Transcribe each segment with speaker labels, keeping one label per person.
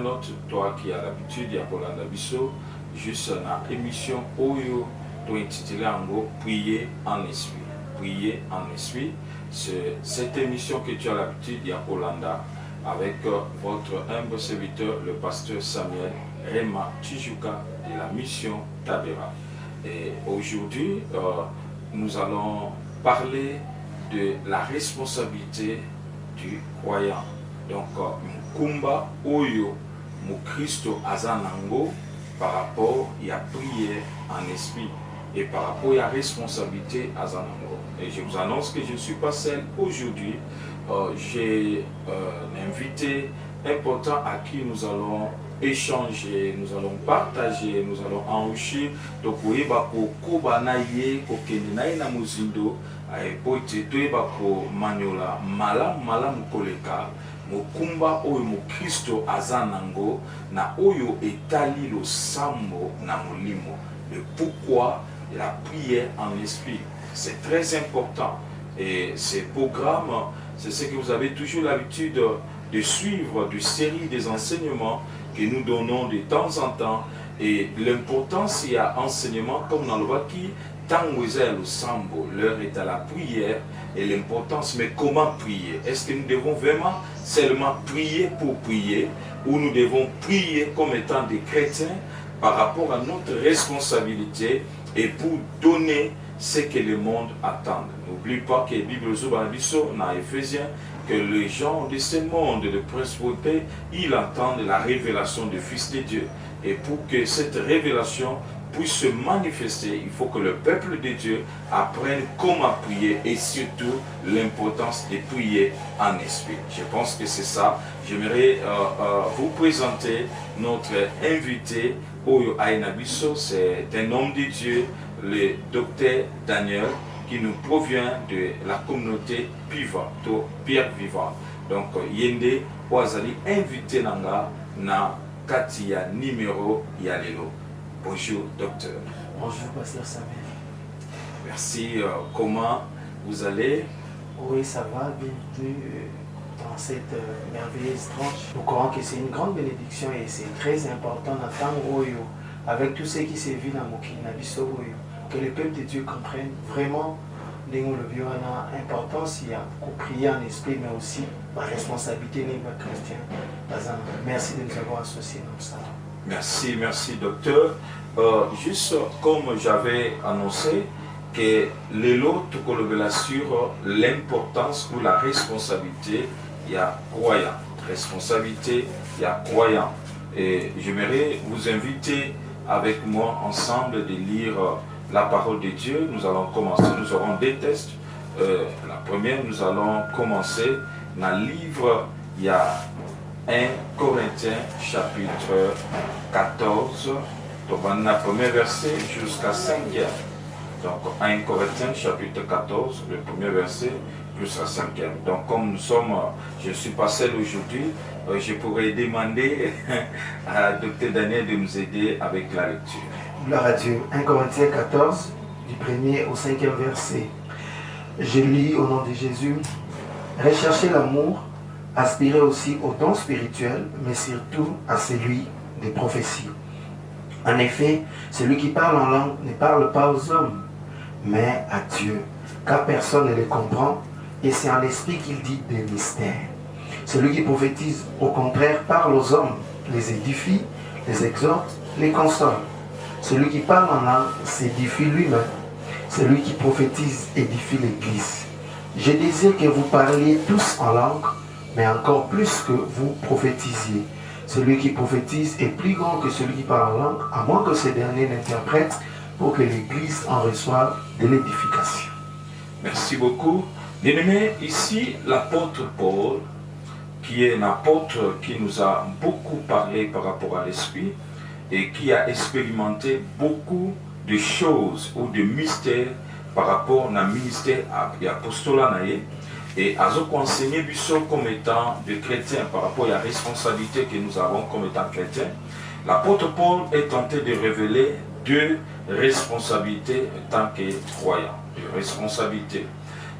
Speaker 1: internaute, toi qui as l'habitude de Kolanda Bisso, juste une émission Oyo, tu intitulé en Prier en esprit. Prier en esprit, c'est cette émission que tu as l'habitude de Kolanda avec votre humble serviteur, le pasteur Samuel Rema Tijuka de la mission Tabera. Et aujourd'hui, nous allons parler de la responsabilité du croyant. Donc, Mkumba Oyo, Mukristo Azanango, par rapport à la prière en esprit et par rapport à la responsabilité Azanango. Et je vous annonce que je ne suis pas seul aujourd'hui. J'ai un invité important à qui nous allons échanger, nous allons partager, nous allons enrichir. Donc, vous voyez, maniola malam koleka mokumba oyo mokristo azanango na oyo etali lo sambo na molimo. Le pourquoi la prière en esprit, c'est très important. Et ces programmes, c'est ce que vous avez toujours l'habitude de suivre, de série des enseignements que nous donnons de temps en temps. Et l'importance, il y a enseignement comme dans le Waki, le sambo, l'heure est à la prière et l'importance, mais comment prier? Est-ce que nous devons vraiment seulement prier pour prier ou nous devons prier comme étant des chrétiens par rapport à notre responsabilité et pour donner ce que le monde attend? N'oublie pas que la Bible dans Éphésiens, que les gens de ce monde, de principauté, ils entendent la révélation du Fils de Dieu. Et pour que cette révélation puisse se manifester, il faut que le peuple de Dieu apprenne comment prier et surtout l'importance de prier en esprit. Je pense que c'est ça. J'aimerais vous présenter notre invité, Oyo Ainabiso. C'est un homme de Dieu, le docteur Daniel, qui nous provient de la communauté Piva, Pierre Vivant. Donc, Yende Oazali, invité Nanga na Katia numéro Yalelo. Bonjour, docteur.
Speaker 2: Bonjour, pasteur Samuel.
Speaker 1: Merci. Comment vous allez?
Speaker 2: Oui, ça va. Bienvenue dans cette merveilleuse tranche. Nous croyons que c'est une grande bénédiction et c'est très important d'entendre Oyo, avec tout ce qui s'est vu dans Mokina Bisso Oyo, que le peuple de Dieu comprenne vraiment l'importance, il y a pour prier en esprit, mais aussi la responsabilité des chrétiens. Merci de nous avoir associés dans ça.
Speaker 1: Merci, merci docteur. Juste comme j'avais annoncé que l'autre sur l'importance ou la responsabilité, il y a croyant. Responsabilité, il y a croyant. Et j'aimerais vous inviter avec moi ensemble de lire la parole de Dieu. Nous allons commencer, nous aurons des tests. La première, nous allons commencer dans le livre, il y a 1 Corinthiens chapitre 14, donc on a le premier verset jusqu'à 5e. Donc 1 Corinthiens chapitre 14, le premier verset jusqu'à 5e. Donc comme nous sommes, je ne suis pas seul aujourd'hui, je pourrais demander à Dr Daniel de nous aider avec la lecture.
Speaker 2: Gloire à Dieu. 1 Corinthiens 14, du 1er au 5e verset. Je lis au nom de Jésus. Recherchez l'amour, aspirez aussi au don spirituel, mais surtout à celui des prophéties. En effet, celui qui parle en langue ne parle pas aux hommes, mais à Dieu, car personne ne les comprend, et c'est en l'esprit qu'il dit des mystères. Celui qui prophétise, au contraire, parle aux hommes, les édifie, les exhorte, les console. Celui qui parle en langue s'édifie lui-même. Celui qui prophétise édifie l'Église. Je désire que vous parliez tous en langue, mais encore plus que vous prophétisiez. Celui qui prophétise est plus grand que celui qui parle en langue, à moins que ce dernier n'interprète, pour que l'Église en reçoive de l'édification.
Speaker 1: Merci beaucoup. Bien-aimé, ici, l'apôtre Paul, qui est un apôtre qui nous a beaucoup parlé par rapport à l'esprit, et qui a expérimenté beaucoup de choses ou de mystères par rapport au ministère et apostolat. Et à ce qu'on enseigne comme étant des chrétiens par rapport à la responsabilité que nous avons comme étant chrétiens, l'apôtre Paul est tenté de révéler deux responsabilités en tant que croyant. Deux responsabilités.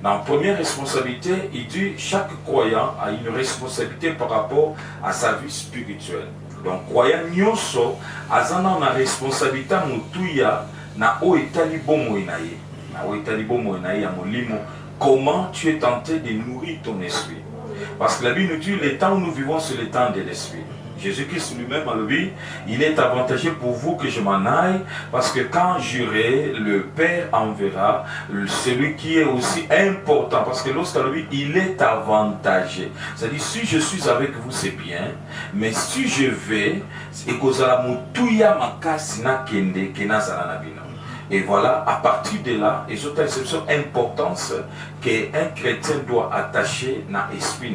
Speaker 1: Dans la première responsabilité, il dit chaque croyant a une responsabilité par rapport à sa vie spirituelle. Donc croyant nyonso azana na responsabilité mutuya na o etali bomo inaye. Na o etali bomo inaye ya molimo. Comment tu es tenté de nourrir ton esprit? Parce que la Bible nous dit le temps où nous vivons c'est le temps de l'esprit. Jésus-Christ lui-même a dit, il est avantageux pour vous que je m'en aille, parce que quand j'irai, le Père enverra celui qui est aussi important, parce que lorsqu'il dit, il est avantageux. C'est-à-dire, si je suis avec vous, c'est bien, mais si je vais, et voilà, à partir de là, les autres exceptions importantes qu'un chrétien doit attacher dans l'esprit.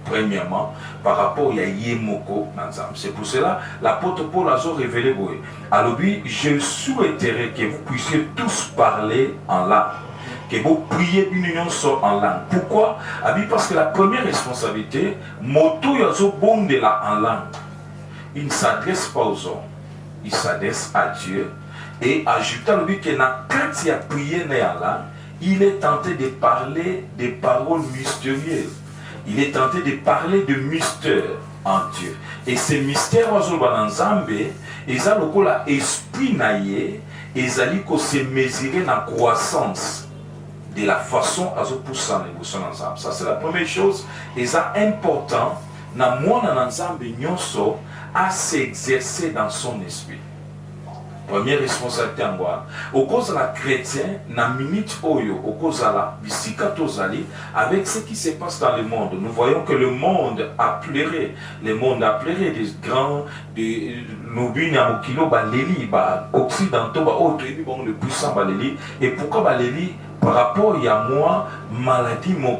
Speaker 1: Premièrement, par rapport à Yemoko Nanzam. C'est pour cela l'apôtre Paul a révélé. Alors, je souhaiterais que vous puissiez tous parler en langue. Que vous priez une union en langue. Pourquoi? Parce que la première responsabilité, Moto Yazo Bondela en langue. Il ne s'adresse pas aux hommes, il s'adresse à Dieu. Et ajoutant lui que quand il a prié en langue, il est tenté de parler des paroles mystérieuses. Il est tenté de parler de mystère en Dieu. Et ces mystères, ils ont l'esprit naïe, ils ont se mesurer dans la croissance de la façon à se pousser l'émotion ensemble. Ça, c'est la première chose. Et c'est important, dans mon ensemble, à s'exercer dans son esprit. Première responsabilité en moi. Au cause de la chrétien, na minute oyo, au cause de la bisicatozali, avec ce qui se passe dans le monde, nous voyons que le monde a pleuré. Le monde a pleuré des grands, des nobines à Mokilo, Baléli, occidentaux, le puissant Baléli. Et pourquoi Baléli? Par rapport à moi, maladie, moi,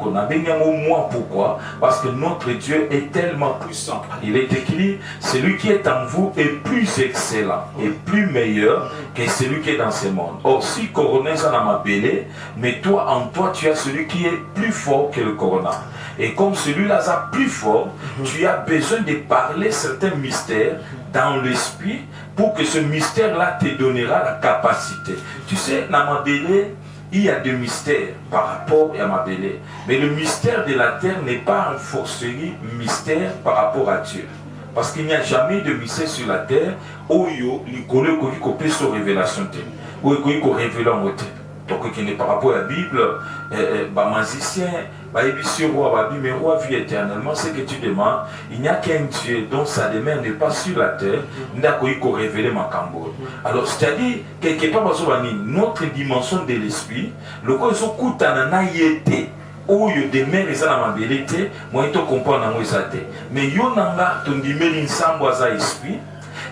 Speaker 1: pourquoi? Parce que notre Dieu est tellement puissant. Il est écrit, celui qui est en vous est plus excellent et plus meilleur que celui qui est dans ce monde. Or, si Corona est dans ma belée, mais toi, en toi, tu as celui qui est plus fort que le Corona. Et comme celui-là est plus fort, tu as besoin de parler certains mystères dans l'esprit pour que ce mystère-là te donnera la capacité. Tu sais, dans ma belée, il y a des mystères par rapport à ma belée. Mais le mystère de la terre n'est pas un forcerie mystère par rapport à Dieu. Parce qu'il n'y a jamais de mystère sur la terre où il y a sur révélation. Où il y a révélé en terre. Donc, par rapport à la Bible, les magiciens, les rois, mais roi vit éternellement, c'est que tu demandes, il n'y a qu'un Dieu dont sa demeure n'est pas sur la terre, il n'a qu'à révéler ma cambo. Alors, c'est-à-dire, quelque part, notre dimension de l'esprit, le quoi ils ont coûté en aïeté, où il y a des mères et dans ma belité, moi, il te comprend dans moi, mais il y a ton dimel ensemble à l'esprit.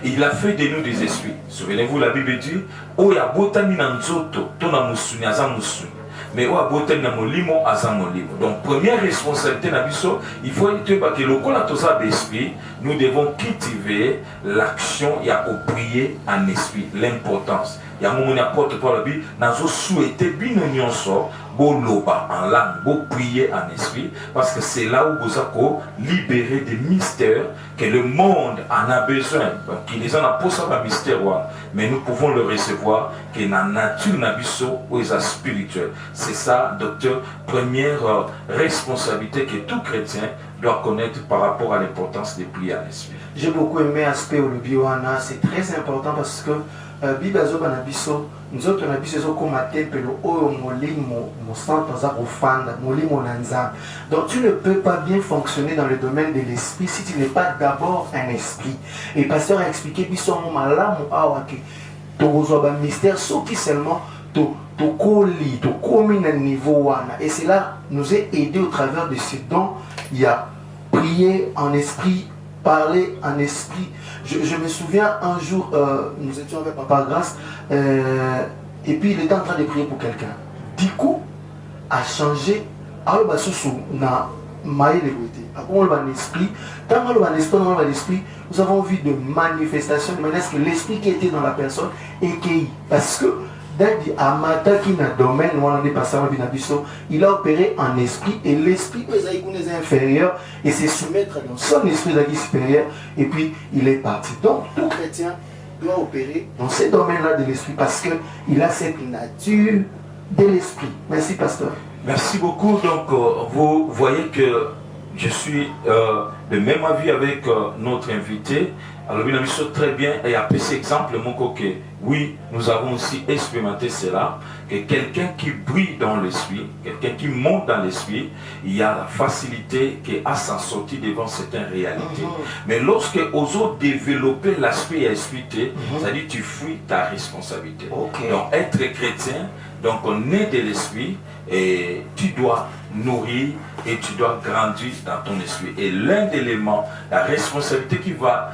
Speaker 1: Il a fait de nous des esprits. Souvenez-vous, la Bible dit, oh ya botami na nzoto, to na musuni aza musuni. Mais oh ya botami na molimo aza molimo. Donc première responsabilité na biso, il faut que le kola toza d'esprit, nous devons cultiver l'action ya au prier en esprit, l'importance. Il y a un moment n'importe quoi la Bible, nazo souhaité bino nyonso bo loba en langue, bo prier en esprit, parce que c'est là où vous avez libéré des mystères que le monde en a besoin. Donc il les en a posé un mystère, mais nous pouvons le recevoir que dans la nature nabiso ou est spirituel. C'est ça, docteur, première responsabilité que tout chrétien doit connaître par rapport à l'importance de prier en esprit.
Speaker 2: J'ai beaucoup aimé l'aspect au Biwana, c'est très important parce que Bible na biso nzoto na biso ezokoma tempelo oyo molimo mosantu aza kofanda molimo na nzambe. Donc tu ne peux pas bien fonctionner dans le domaine de l'esprit si tu n'es pas d'abord un esprit. Et pasteur a expliqué biso mo malamu awa ke tokozwa ba mystère soki seulement to komi na niveau wana. Et cela nous est aidé au travers de ce dont il y a prié en esprit, parler en esprit. Je me souviens un jour, nous étions avec Papa Grâce, et puis il était en train de prier pour quelqu'un. Du coup, a changé, tant l'esprit, nous avons vu de manifestations, de manière que l'esprit qui était dans la personne écueilli. Parce que il a opéré en esprit et l'esprit est inférieur et c'est soumettre dans son esprit supérieur et puis il est parti. Donc tout chrétien doit opérer dans ces domaines-là de l'esprit parce qu'il a cette nature de l'esprit. Merci pasteur.
Speaker 1: Merci beaucoup. Donc vous voyez que je suis de même avis avec notre invité. Alors, il a mis ça très bien et a pris cet exemple, mon coquet. Oui, nous avons aussi expérimenté cela, que quelqu'un qui brille dans l'esprit, quelqu'un qui monte dans l'esprit, il y a la facilité à s'en sortir devant certaines réalités. Mais lorsque os autres développer l'aspect espirituel, c'est-à-dire tu fuis ta responsabilité. Donc, être chrétien, donc on est de l'esprit et tu dois nourrir et tu dois grandir dans ton esprit. Et l'un des éléments, la responsabilité qui va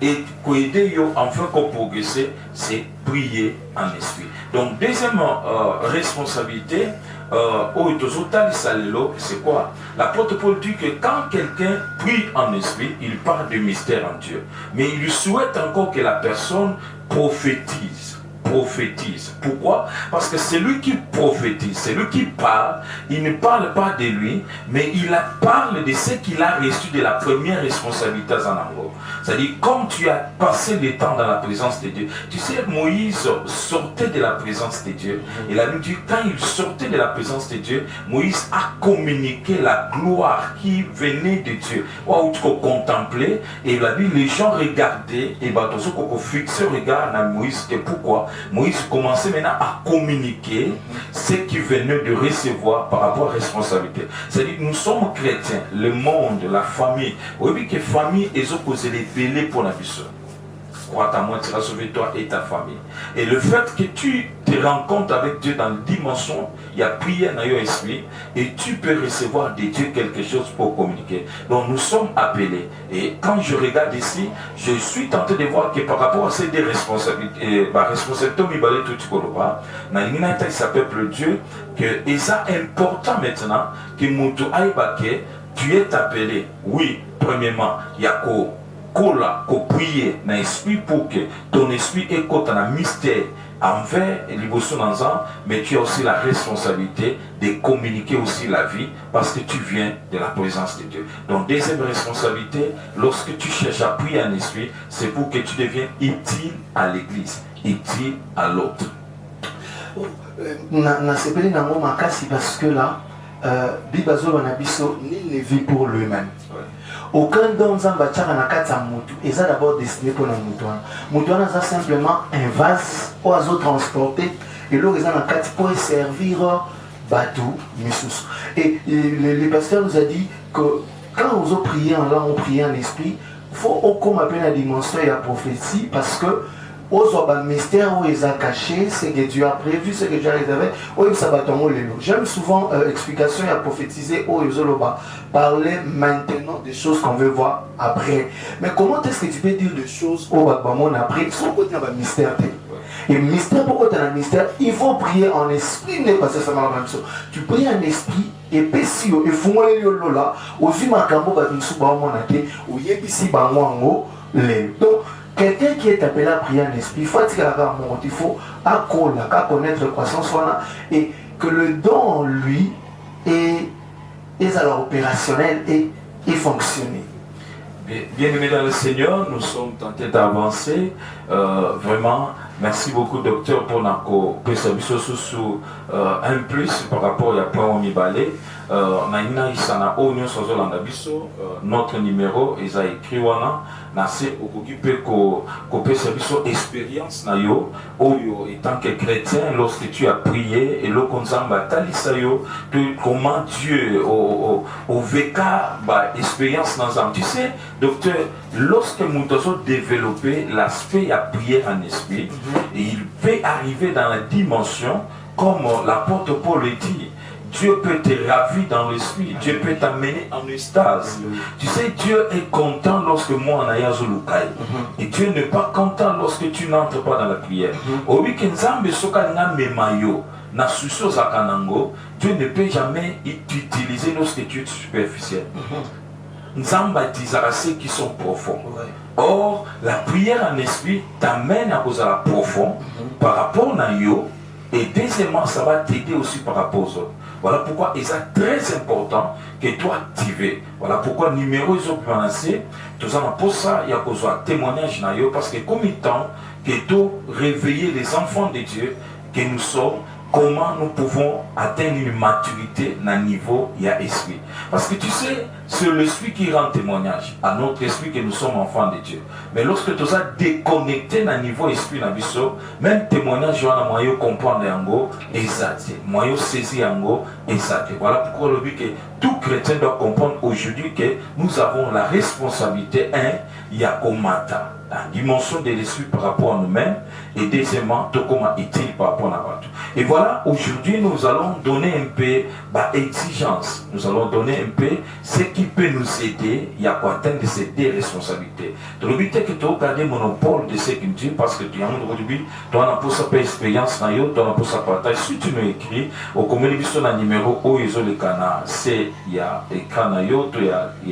Speaker 1: aider enfin qu'on progresser, c'est prier en esprit. Donc deuxième responsabilité, c'est quoi? L'apôtre Paul dit que quand quelqu'un prie en esprit, il parle de mystère en Dieu. Mais il souhaite encore que la personne prophétise. Pourquoi? Parce que c'est lui qui prophétise, c'est lui qui parle. Il ne parle pas de lui, mais il parle de ce qu'il a reçu de la première responsabilité en Angola. C'est-à-dire, comme tu as passé le temps dans la présence de Dieu, tu sais, Moïse sortait de la présence de Dieu. Et la Bible dit, quand il sortait de la présence de Dieu, Moïse a communiqué la gloire qui venait de Dieu. Où tu contemplais, et la Bible, les gens regardaient, et tous ceux fixaient le regard à Moïse, et pourquoi? Moïse commençait maintenant à communiquer ce qu'il venait de recevoir par rapport à la responsabilité. C'est-à-dire, nous sommes chrétiens, le monde, la famille. Oui, que famille, ils ont posé les délais pour la vie. Crois à moi, tu vas sauver toi et ta famille. Et le fait que tu te rencontres avec Dieu dans la dimension, il y a prière dans ton esprit, et tu peux recevoir de Dieu quelque chose pour communiquer. Donc nous sommes appelés. Et quand je regarde ici, je suis tenté de voir que par rapport à ces deux responsabilités, il s'appelle Dieu, que c'est important maintenant que tu es appelé. Oui, premièrement, il y a prier dans l'esprit pour que ton esprit écoute dans le mystère envers l'émotion dans un, mais tu as aussi la responsabilité de communiquer aussi la vie parce que tu viens de la présence de Dieu. Donc deuxième responsabilité, lorsque tu cherches à prier en esprit, c'est pour que tu deviennes utile à l'église, utile à l'autre.
Speaker 2: Parce que là, Bibazo Nabiso, nul ne vit pour lui-même. Aucun don Zambachara Nakata Moutou, et ça d'abord destiné pour le Moutouan. Moutouan a simplement un vase aux autres transporté, et l'autre pour servir Batou, Missous. Et le pasteur nous a dit que quand on prie en langue, on prie en esprit, il faut qu'on appelle la dimension et la prophétie, parce que un mystère où ils ont caché, ce que Dieu a prévu, ce que Dieu a réservé. J'aime souvent l'explication et à prophétiser où ils ont parler maintenant des choses qu'on veut voir après. Mais comment est-ce que tu peux dire des choses au on après sans côté un mystère? Et mystère, pourquoi tu as un mystère? Il faut prier en esprit, n'est pas ça la même chose. Tu pries en esprit, et puis si il faut que là, aussi ma cambo va nous souba mon athée, ou yébisi bango les. Donc quelqu'un qui est appelé à prier en esprit, il faut connaître la croissance et que le don en lui est alors opérationnel et fonctionner.
Speaker 1: Bien-aimés dans le Seigneur, nous sommes tentés d'avancer. Vraiment, merci beaucoup, docteur, pour notre service sous un plus par rapport à point où balé. Notre numéro est écrit nase okokipe ko service expérience na yo oyo étant que chrétien lorsque tu as prié et le konzamba talisa yo comment Dieu au veka ba expérience dans âme. Tu sais docteur, lorsque nous avons développé l'aspect à prier en esprit, il peut arriver dans la dimension comme l'apôtre Paul le dit. Dieu peut te ravir dans l'esprit, Dieu peut t'amener en extase. Tu sais, Dieu est content lorsque moi en ayaz lukai. Et Dieu n'est pas content lorsque tu n'entres pas dans la prière. Au week-end, Dieu ne peut jamais t'utiliser lorsque tu es superficiel. Nzamba disera ceux qui sont profonds. Or, la prière en esprit t'amène à cause de la profonde par rapport à yo. Et deuxièmement, ça va t'aider aussi par rapport aux autres. Voilà pourquoi il est très important que tu actives. Voilà pourquoi numéro ils ont prononcé. Tout ça, pour ça, il y a un témoignage parce que comme il temps que tu réveiller les enfants de Dieu, que nous sommes, comment nous pouvons atteindre une maturité dans le niveau il y a esprit. Parce que tu sais, c'est l'esprit qui rend témoignage à notre esprit que nous sommes enfants de Dieu. Mais lorsque tu as déconnecté dans le niveau esprit, même témoignage, on a moyen de comprendre yango exact, moyen de saisir yango exact. Voilà pourquoi le but que tout chrétien doit comprendre aujourd'hui que nous avons la responsabilité, il y a comata. La dimension de l'esprit par rapport à nous-mêmes et deuxièmement, tout comment est-il par rapport à l'autre. Et voilà, aujourd'hui, nous allons donner un peu d'exigence. Nous allons donner un peu ce qui peut nous aider à atteindre ces deux responsabilités. Donc, le but est que tu as gardé le monopole de ce qu'il dit parce que tu as aujourd'hui, tu as pour sa expérience, tu as pour sa partage. Si tu nous écris, au communication dans le numéro où ils ont le canal, c'est il y a écran, il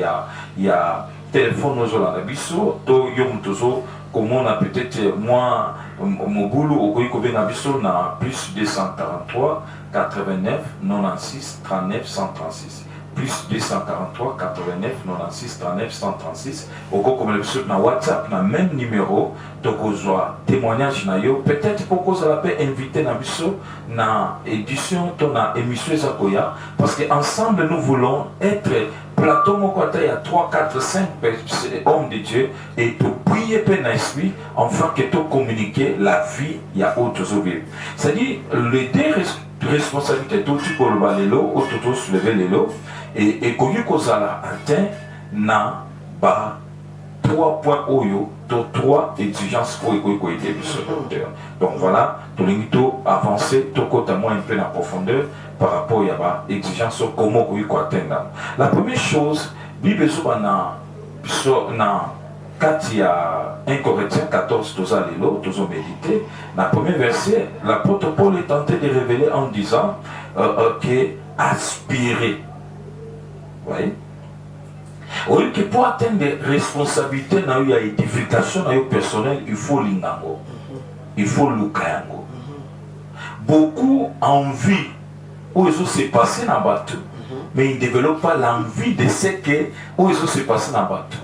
Speaker 1: y a téléphone aux gens biso to yom tozo comme on a peut-être moi mon boulot au Koïko Benabiso na plus 243 89 96 39 136 plus 243 89 96 39 136 au Koïko na WhatsApp na même numéro donc ozoa témoignage na yo peut-être pourquoi ça la peut inviter na biso na édition ton na émission Zakoya parce que ensemble nous voulons être Plateau Mokwata, il y a 3, 4, 5 hommes de Dieu et tu prier peine esprit afin que tu communiquer la vie, il y a autres objets. C'est-à-dire, les deux responsabilités, tout tu peux le l'élo, ou tout soulever l'élo, et quand tu as atteint, na ba 3 points oyo, 3 exigences pour aider le secteur. Donc voilà, tu as avancé, tu as un peu en profondeur par rapport à l'exigence comment tu peux atteindre. La première chose, Bible quand il y a 1 Corinthiens 14, tu as médité, dans le premier verset, l'apôtre Paul est tenté de révéler en disant que aspirer. Vous voyez? Oui, que pour atteindre des responsabilités dans l'édification personnelle, il faut l'ingango. Il faut l'ukayango. Beaucoup envie où ils se passé dans le bateau, mais ils ne développent pas l'envie de ce que où ils se passé dans le bateau.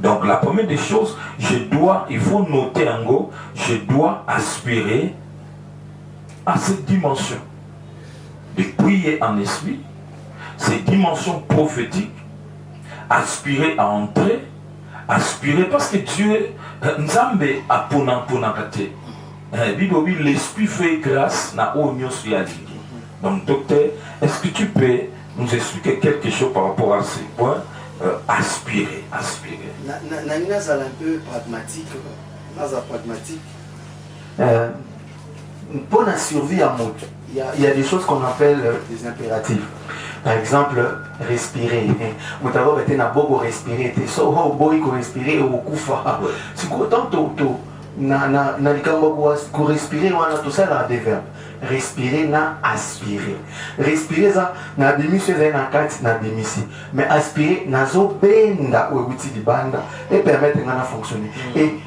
Speaker 1: Donc la première des choses, il faut noter en gros, je dois aspirer à cette dimension de prier en esprit, cette dimension prophétique. Aspirer à entrer, aspirer parce que Dieu, Nzambe a ponakate. L'esprit fait grâce na oignon sur la ligne. Donc docteur, est-ce que tu peux nous expliquer quelque chose par rapport à ces points? Aspirer.
Speaker 2: Nina c'est un peu pragmatique. Pour la survie à mode, il y a des choses qu'on appelle des impératifs. Par exemple, respirer. Vous avez beaucoup respirer. Si vous avez respirer, vous kufa. Si vous avez respirer, tout ça là des verbes. Respirer, na aspirer. Respirer, ça na démission, na quatre, na démission. Mais aspirer, na zo benda ou outil de banda et permettre de fonctionner. Et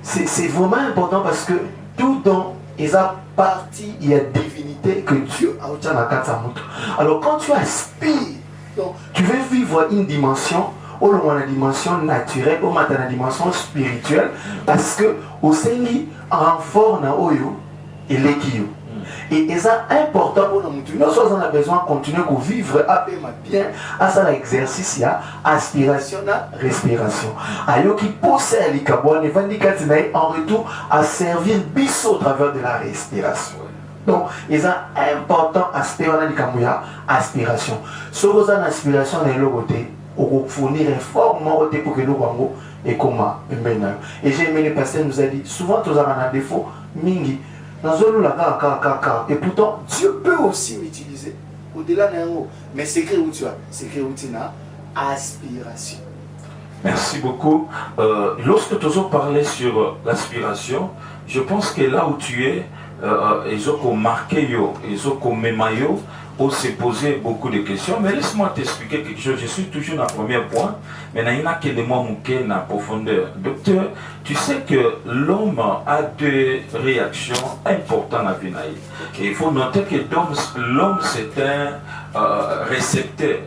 Speaker 2: c'est vraiment important parce que tout dans ils ont partie, il y a divinité que Dieu a au alors quand tu aspires, donc, tu veux vivre une dimension, ou la dimension naturelle, ou la dimension spirituelle, parce que au Seigneur, renfort na oyo, il est qui. Et c'est important pour nous. Nous avons besoin de continuer à vivre bien à ça l'exercice, aspiration, respiration. Ayo qui possède les carbones, en retour à servir bis au travers de la respiration. Donc, c'est important aspect de aspiration. Si vous avez une aspiration dans le côté, vous fournir un fort pour que nous et comment. Et j'ai aimé le pasteur nous a dit souvent tu as un défaut, mingi. Et pourtant, Dieu peut aussi m'utiliser au-delà d'un mot. Mais c'est que où tu as, c'est que où tu as aspiration.
Speaker 1: Merci beaucoup. Lorsque tu as parlé sur l'aspiration, je pense que là où tu es, ils ont marqué, ils ont mémaillé, pour se poser beaucoup de questions. Mais laisse-moi t'expliquer quelque chose. Je suis toujours dans le premier point, mais il y a que des mots mouqués dans la profondeur. Docteur, tu sais que l'homme a deux réactions importantes à la vie. Et il faut noter que l'homme c'est un récepteur.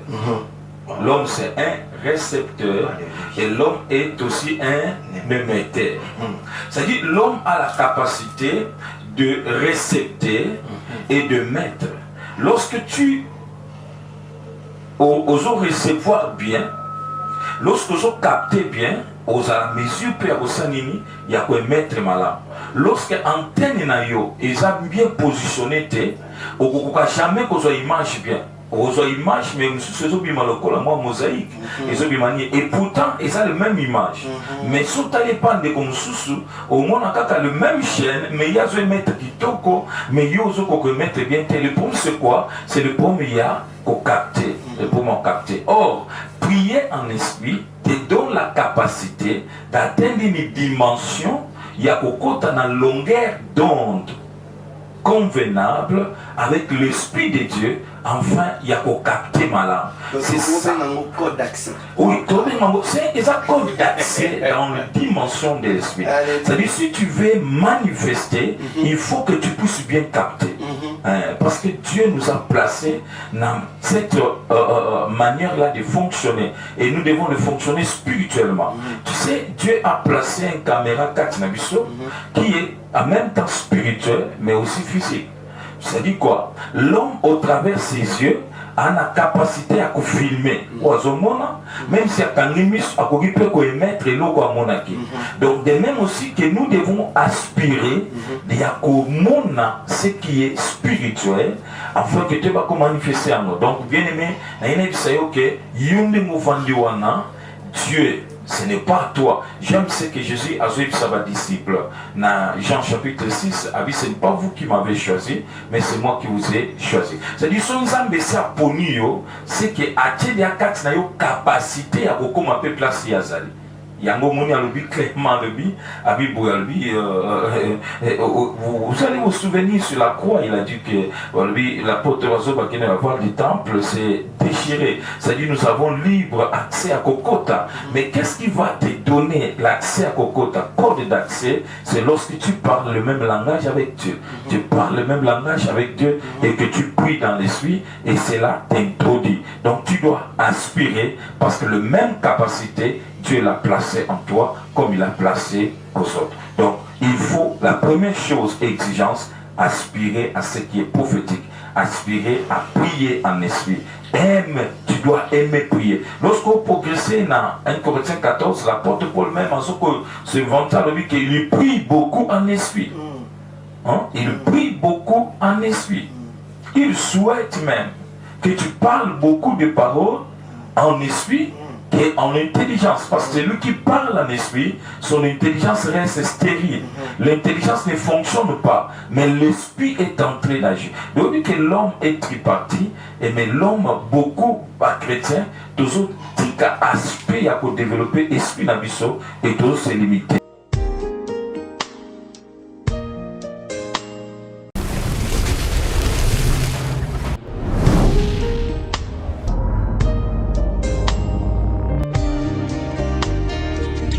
Speaker 1: L'homme c'est un récepteur et l'homme est aussi un émetteur. C'est-à-dire l'homme a la capacité de récepteur et de maître. Lorsque tu oses recevoir bien, lorsque tu capter bien, aux à mesure père au sanini, il y a quoi maître malin. Lorsque antenne na yo, ils ont bien positionné, au jamais qu'on soit image bien. Aux images, mais ce sont bien la mosaïque. Et pourtant, ils ont la même image. Mais si tu n'as pas de comme sous, au moins, on a le même chaîne, mais il y a un maître qui toko, mais il y a un maître bien. Le problème, c'est quoi? C'est le problème, il y a qu'au capter. Le problème, capter. Or, prier en esprit te donne la capacité d'atteindre une dimension, il y a qu'au dans longueur d'onde convenable avec l'esprit de Dieu. Enfin, il y a qu'au capter malin.
Speaker 2: C'est ça. Un code d'accès.
Speaker 1: Oui, c'est un code d'accès dans la dimension de l'esprit. C'est-à-dire, si tu veux manifester, il faut que tu puisses bien capter. Parce que Dieu nous a placés dans cette manière-là de fonctionner. Et nous devons le fonctionner spirituellement. Tu sais, Dieu a placé une caméra 4 Nabiso qui est en même temps spirituel, mais aussi physique. C'est-à-dire quoi? L'homme, au travers ses yeux, a la capacité à filmer. Même si il peut émettre l'eau à monaki. Donc, de même aussi que nous devons aspirer à ce qui est spirituel, afin que tu vas manifester en nous. Donc, bien aimé, Dieu, ce n'est pas toi. J'aime ce que Jésus a dit à ses disciples. Dans Jean chapitre 6, ce n'est pas vous qui m'avez choisi, mais c'est moi qui vous ai choisi. C'est-à-dire, si nous avons c'est que Atie a capacité à beaucoup place Yazali. Yango moni alobi clairement alobi abibo alobi vous allez vous souvenir sur la croix, il a dit que l'apôtre Oiseau Bakene va voir du temple c'est déchiré, c'est-à-dire nous avons libre accès à Kokota. Mais qu'est-ce qui va te donner l'accès à Kokota? Code d'accès, c'est lorsque tu parles le même langage avec Dieu. Tu parles le même langage avec Dieu et que tu pries dans l'esprit, et cela t'introduit. Donc tu dois aspirer, parce que la même capacité Dieu l'a placé en toi comme il l'a placé aux autres. Donc, il faut, la première chose, exigence, aspirer à ce qui est prophétique, aspirer à prier en esprit. Tu dois aimer prier. Lorsqu'on progressait dans 1 Corinthiens 14, l'apôtre Paul même, en ce que se vantait lui qu'il prie beaucoup en esprit. Il prie beaucoup en esprit. Il souhaite même que tu parles beaucoup de paroles en esprit et en intelligence, parce que celui qui parle en esprit, son intelligence reste stérile. L'intelligence ne fonctionne pas, mais l'esprit est entré d'agir. Donc, que l'homme est tripartite, mais l'homme, beaucoup, pas chrétien, toujours, aspect à développer l'esprit d'Abisso et toujours se limiter.